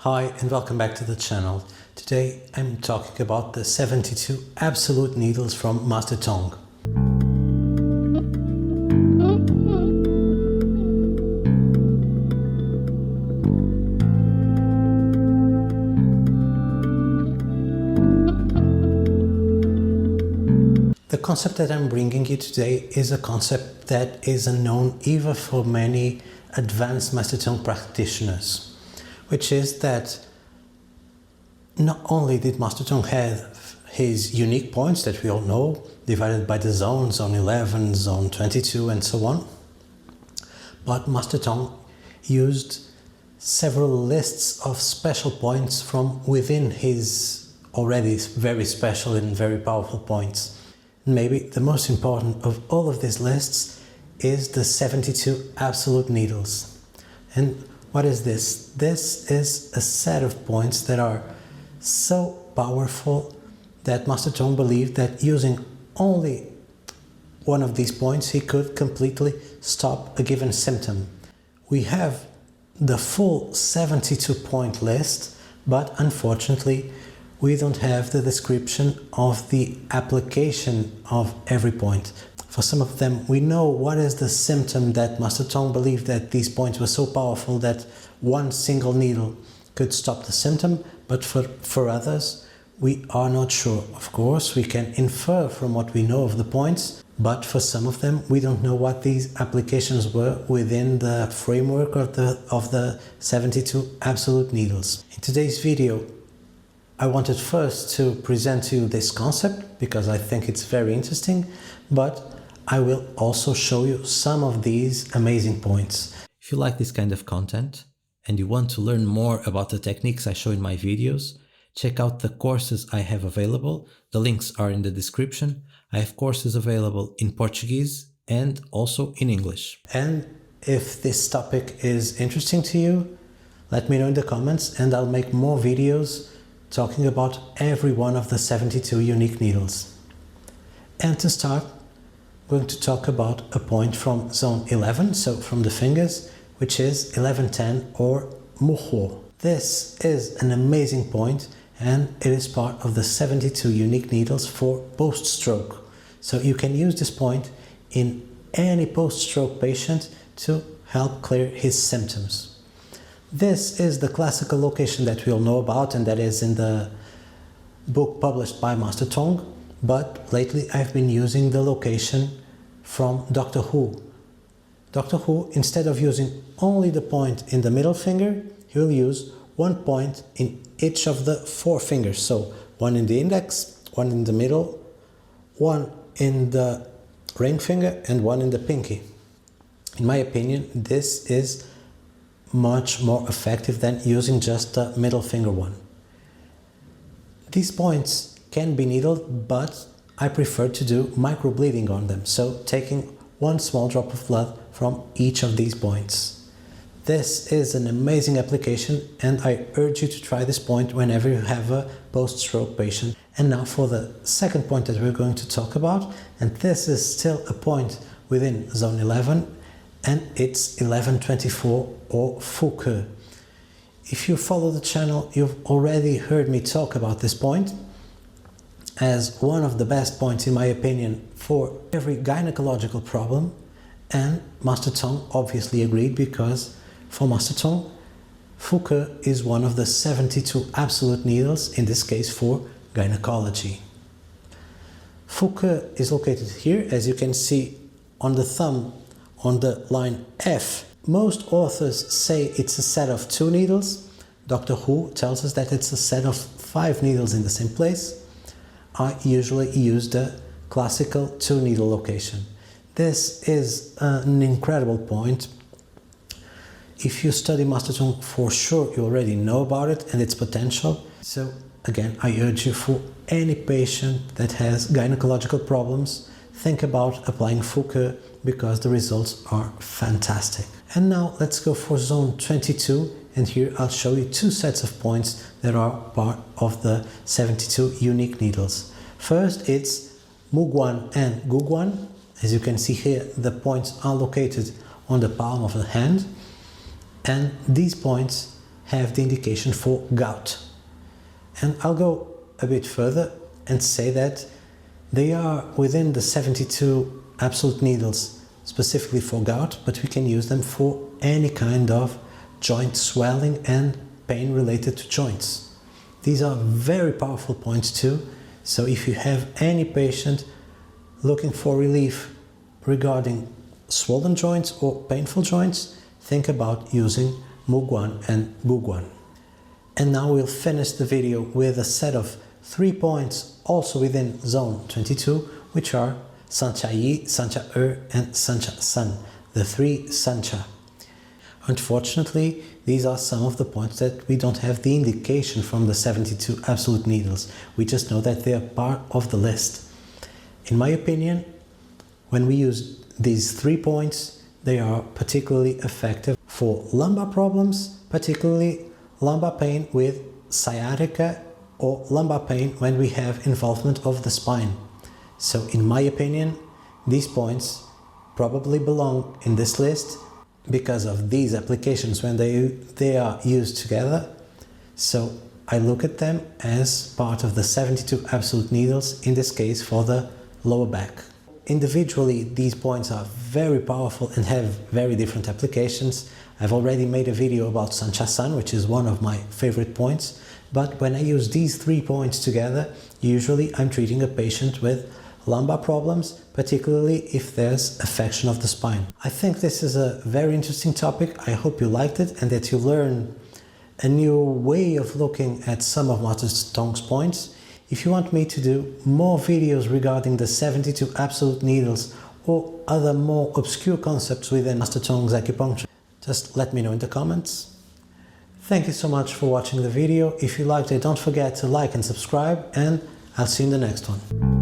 Hi and welcome back to the channel. Today I'm talking about the 72 absolute needles from Master Tung. The concept that I'm bringing you today is a concept that is unknown even for many advanced Master Tung practitioners, which is that not only did Master Tung have his unique points that we all know, divided by the zones, zone 11, zone 22 and so on, but Master Tung used several lists of special points from within his already very special and very powerful points. Maybe the most important of all of these lists is the 72 absolute needles. And what is this? This is a set of points that are so powerful that Master Tung believed that using only one of these points he could completely stop a given symptom. We have the full 72 point list, but unfortunately we don't have the description of the application of every point. For some of them, we know what is the symptom that Master Tung believed that these points were so powerful that one single needle could stop the symptom, but for others, we are not sure. Of course, we can infer from what we know of the points, but for some of them, we don't know what these applications were within the framework of the 72 absolute needles. In today's video, I wanted first to present to you this concept because I think it's very interesting, but I will also show you some of these amazing points. If you like this kind of content and you want to learn more about the techniques I show in my videos, check out the courses I have available. The links are in the description. I have courses available in Portuguese and also in English. And if this topic is interesting to you, let me know in the comments and I'll make more videos talking about every one of the 72 unique needles. And to start, I'm going to talk about a point from zone 11, so from the fingers, which is 1110 or Murro. This is an amazing point and it is part of the 72 unique needles for post-stroke. So you can use this point in any post-stroke patient to help clear his symptoms. This is the classical location that we all know about and that is in the book published by Master Tung, but lately I've been using the location from Doctor Who. Doctor Who, instead of using only the point in the middle finger, he will use one point in each of the four fingers. So one in the index, one in the middle, one in the ring finger and one in the pinky. In my opinion, this is much more effective than using just the middle finger one. These points can be needled, but I prefer to do microbleeding on them, so taking one small drop of blood from each of these points. This is an amazing application and I urge you to try this point whenever you have a post-stroke patient. And now for the second point that we're going to talk about, and this is still a point within zone 11 and it's 1124 or Foucault. If you follow the channel, you've already heard me talk about this point as one of the best points in my opinion for every gynecological problem, and Master Tung obviously agreed because for Master Tung, Foucault is one of the 72 absolute needles, in this case for gynecology. Foucault is located here, as you can see on the thumb on the line F. Most authors say it's a set of 2 needles. Doctor Who tells us that it's a set of 5 needles in the same place. I usually use the classical 2 needle location. This is an incredible point. If you study Master Tung, for sure you already know about it and its potential. So again, I urge you, for any patient that has gynecological problems, think about applying Foucault because the results are fantastic. And now let's go for zone 22, and here I'll show you 2 sets of points that are part of the 72 unique needles. First, it's Muguan and Guguan. As you can see here, the points are located on the palm of the hand, and these points have the indication for gout. And I'll go a bit further and say that they are within the 72 absolute needles specifically for gout, but we can use them for any kind of joint swelling and pain related to joints. These are very powerful points too, so if you have any patient looking for relief regarding swollen joints or painful joints, think about using Mugwan and Bugwan. And now we'll finish the video with a set of 3 points also within zone 22, which are Sancha Yi, Sancha and Sancha San, the 3 Sancha. Unfortunately, these are some of the points that we don't have the indication from the 72 absolute needles. We just know that they are part of the list. In my opinion, when we use these 3 points, they are particularly effective for lumbar problems, particularly lumbar pain with sciatica or lumbar pain when we have involvement of the spine. So in my opinion, these points probably belong in this list because of these applications when they are used together. So I look at them as part of the 72 absolute needles, in this case for the lower back. Individually, these points are very powerful and have very different applications. I've already made a video about Sancha San, which is one of my favorite points, but when I use these 3 points together, usually I'm treating a patient with lumbar problems, particularly if there's affection of the spine. I think this is a very interesting topic. I hope you liked it and that you learn a new way of looking at some of Master Tung's points. If you want me to do more videos regarding the 72 absolute needles or other more obscure concepts within Master Tung's acupuncture, just let me know in the comments. Thank you so much for watching the video. If you liked it, don't forget to like and subscribe, and I'll see you in the next one.